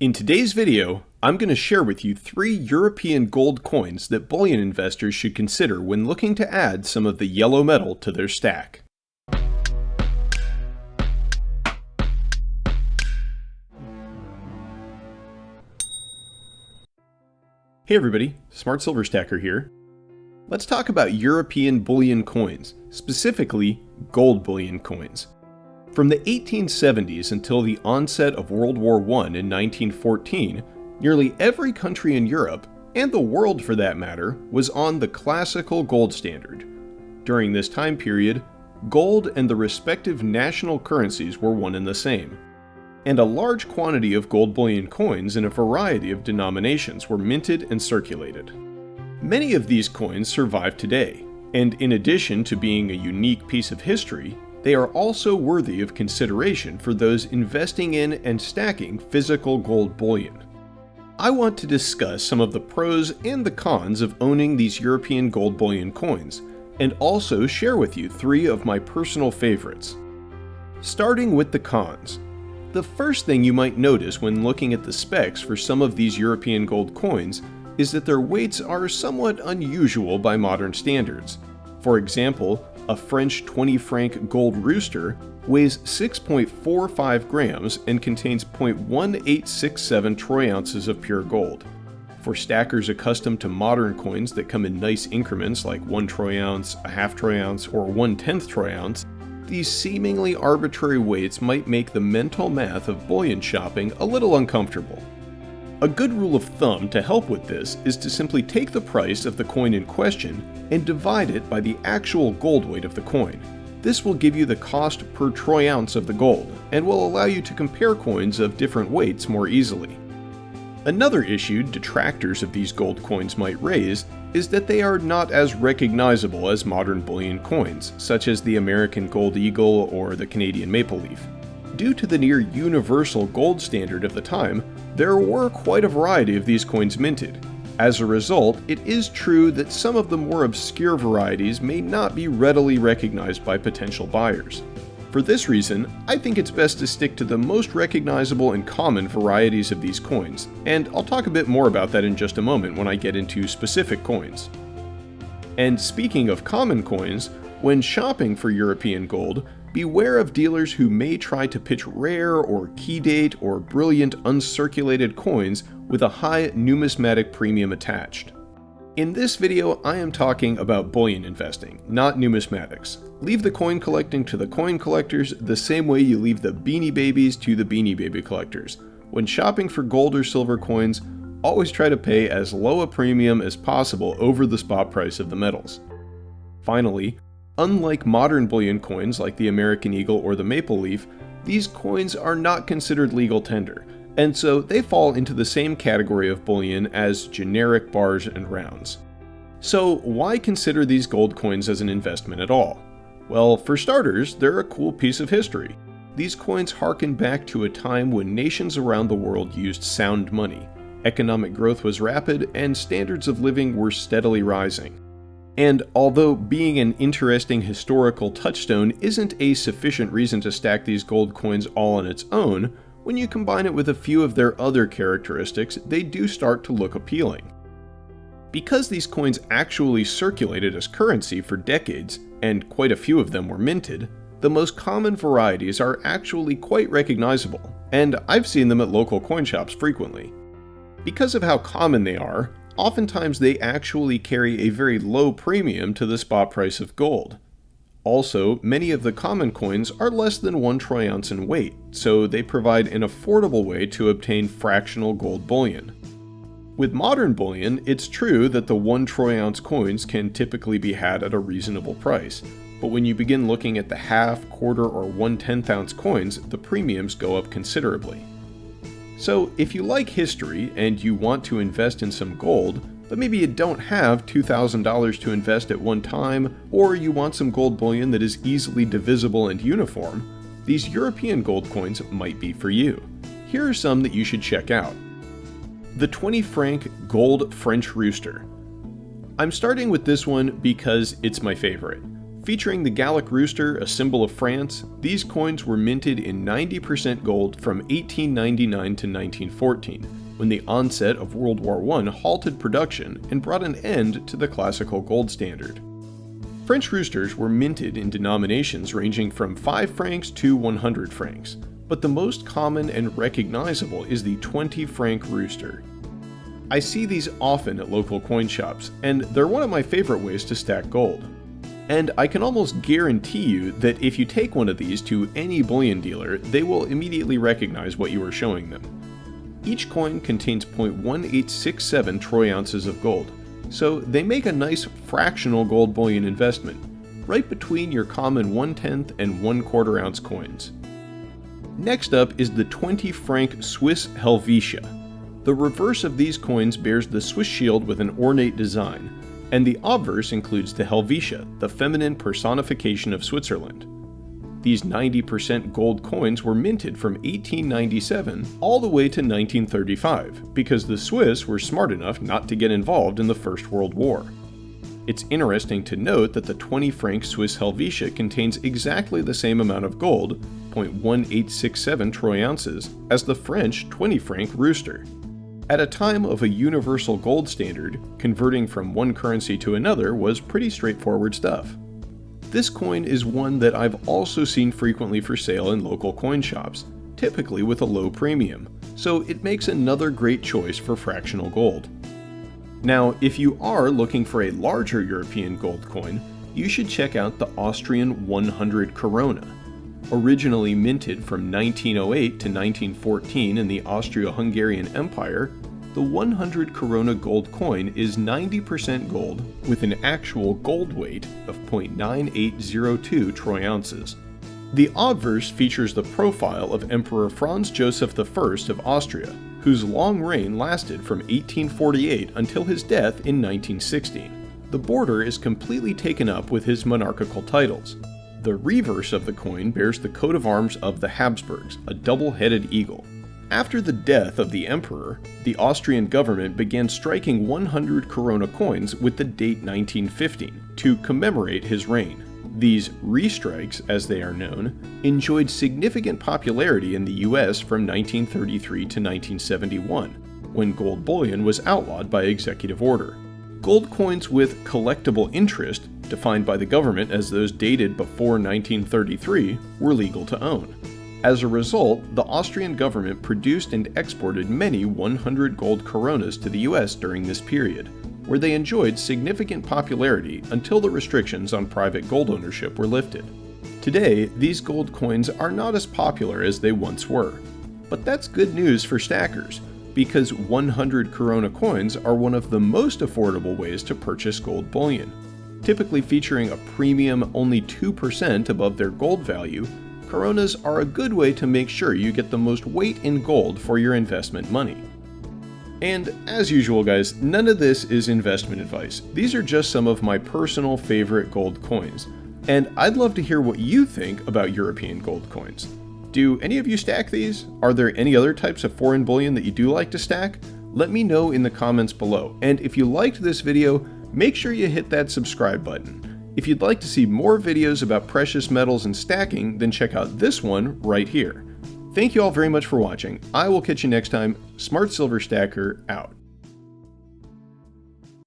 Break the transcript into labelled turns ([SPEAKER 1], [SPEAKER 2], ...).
[SPEAKER 1] In today's video, I'm going to share with you 3 European gold coins that bullion investors should consider when looking to add some of the yellow metal to their stack. Hey everybody, Smart Silver Stacker here. Let's talk about European bullion coins, specifically gold bullion coins. From the 1870s until the onset of World War I in 1914, nearly every country in Europe, and the world for that matter, was on the classical gold standard. During this time period, gold and the respective national currencies were one and the same, and a large quantity of gold bullion coins in a variety of denominations were minted and circulated. Many of these coins survive today, and in addition to being a unique piece of history, they are also worthy of consideration for those investing in and stacking physical gold bullion. I want to discuss some of the pros and the cons of owning these European gold bullion coins, and also share with you 3 of my personal favorites. Starting with the cons. The first thing you might notice when looking at the specs for some of these European gold coins is that their weights are somewhat unusual by modern standards. For example, a French 20 franc gold Rooster weighs 6.45 grams and contains 0.1867 troy ounces of pure gold. For stackers accustomed to modern coins that come in nice increments like 1 troy ounce, a half troy ounce, or 1/10 troy ounce, these seemingly arbitrary weights might make the mental math of bullion shopping a little uncomfortable. A good rule of thumb to help with this is to simply take the price of the coin in question and divide it by the actual gold weight of the coin. This will give you the cost per troy ounce of the gold, and will allow you to compare coins of different weights more easily. Another issue detractors of these gold coins might raise is that they are not as recognizable as modern bullion coins, such as the American gold eagle or the Canadian maple leaf. Due to the near universal gold standard of the time, there were quite a variety of these coins minted. As a result, it is true that some of the more obscure varieties may not be readily recognized by potential buyers. For this reason, I think it's best to stick to the most recognizable and common varieties of these coins, and I'll talk a bit more about that in just a moment when I get into specific coins. And speaking of common coins, when shopping for European gold, beware of dealers who may try to pitch rare or key date or brilliant uncirculated coins with a high numismatic premium attached. In this video, I am talking about bullion investing, not numismatics. Leave the coin collecting to the coin collectors the same way you leave the Beanie Babies to the Beanie Baby collectors. When shopping for gold or silver coins, always try to pay as low a premium as possible over the spot price of the metals. Finally, unlike modern bullion coins like the American Eagle or the Maple Leaf, these coins are not considered legal tender, and so they fall into the same category of bullion as generic bars and rounds. So why consider these gold coins as an investment at all? Well, for starters, they're a cool piece of history. These coins harken back to a time when nations around the world used sound money, economic growth was rapid, and standards of living were steadily rising. And although being an interesting historical touchstone isn't a sufficient reason to stack these gold coins all on its own, when you combine it with a few of their other characteristics, they do start to look appealing. Because these coins actually circulated as currency for decades, and quite a few of them were minted, the most common varieties are actually quite recognizable, and I've seen them at local coin shops frequently. Because of how common they are, oftentimes they actually carry a very low premium to the spot price of gold. Also, many of the common coins are less than 1 troy ounce in weight, so they provide an affordable way to obtain fractional gold bullion. With modern bullion, it's true that the 1 troy ounce coins can typically be had at a reasonable price, but when you begin looking at the half, quarter, or 1/10 ounce coins, the premiums go up considerably. So if you like history and you want to invest in some gold, but maybe you don't have $2,000 to invest at one time, or you want some gold bullion that is easily divisible and uniform, these European gold coins might be for you. Here are some that you should check out. The 20 franc gold French Rooster. I'm starting with this one because it's my favorite. Featuring the Gallic Rooster, a symbol of France, these coins were minted in 90% gold from 1899 to 1914, when the onset of World War I halted production and brought an end to the classical gold standard. French roosters were minted in denominations ranging from 5 francs to 100 francs, but the most common and recognizable is the 20 franc rooster. I see these often at local coin shops, and they're one of my favorite ways to stack gold. And I can almost guarantee you that if you take one of these to any bullion dealer, they will immediately recognize what you are showing them. Each coin contains 0.1867 troy ounces of gold, so they make a nice fractional gold bullion investment, right between your common 1/10 and 1/4 ounce coins. Next up is the 20 franc Swiss Helvetia. The reverse of these coins bears the Swiss shield with an ornate design, and the obverse includes the Helvetia, the feminine personification of Switzerland. These 90% gold coins were minted from 1897 all the way to 1935 because the Swiss were smart enough not to get involved in the First World War. It's interesting to note that the 20 franc Swiss Helvetia contains exactly the same amount of gold, 0.1867 troy ounces, as the French 20 franc Rooster. At a time of a universal gold standard, converting from one currency to another was pretty straightforward stuff. This coin is one that I've also seen frequently for sale in local coin shops, typically with a low premium, so it makes another great choice for fractional gold. Now, if you are looking for a larger European gold coin, you should check out the Austrian 100 Corona. Originally minted from 1908 to 1914 in the Austro-Hungarian Empire, the 100 Corona gold coin is 90% gold with an actual gold weight of 0.9802 troy ounces. The obverse features the profile of Emperor Franz Joseph I of Austria, whose long reign lasted from 1848 until his death in 1916. The border is completely taken up with his monarchical titles. The reverse of the coin bears the coat of arms of the Habsburgs, a double-headed eagle. After the death of the emperor, the Austrian government began striking 100 Corona coins with the date 1915 to commemorate his reign. These restrikes, as they are known, enjoyed significant popularity in the US from 1933 to 1971, when gold bullion was outlawed by executive order. Gold coins with collectible interest, defined by the government as those dated before 1933, were legal to own. As a result, the Austrian government produced and exported many 100 gold coronas to the US during this period, where they enjoyed significant popularity until the restrictions on private gold ownership were lifted. Today, these gold coins are not as popular as they once were. But that's good news for stackers, because 100 Corona coins are one of the most affordable ways to purchase gold bullion. Typically featuring a premium only 2% above their gold value, Coronas are a good way to make sure you get the most weight in gold for your investment money. And as usual guys, none of this is investment advice. These are just some of my personal favorite gold coins. And I'd love to hear what you think about European gold coins. Do any of you stack these? Are there any other types of foreign bullion that you do like to stack? Let me know in the comments below. And if you liked this video, make sure you hit that subscribe button. If you'd like to see more videos about precious metals and stacking, then check out this one right here. Thank you all very much for watching. I will catch you next time. Smart Silver Stacker out.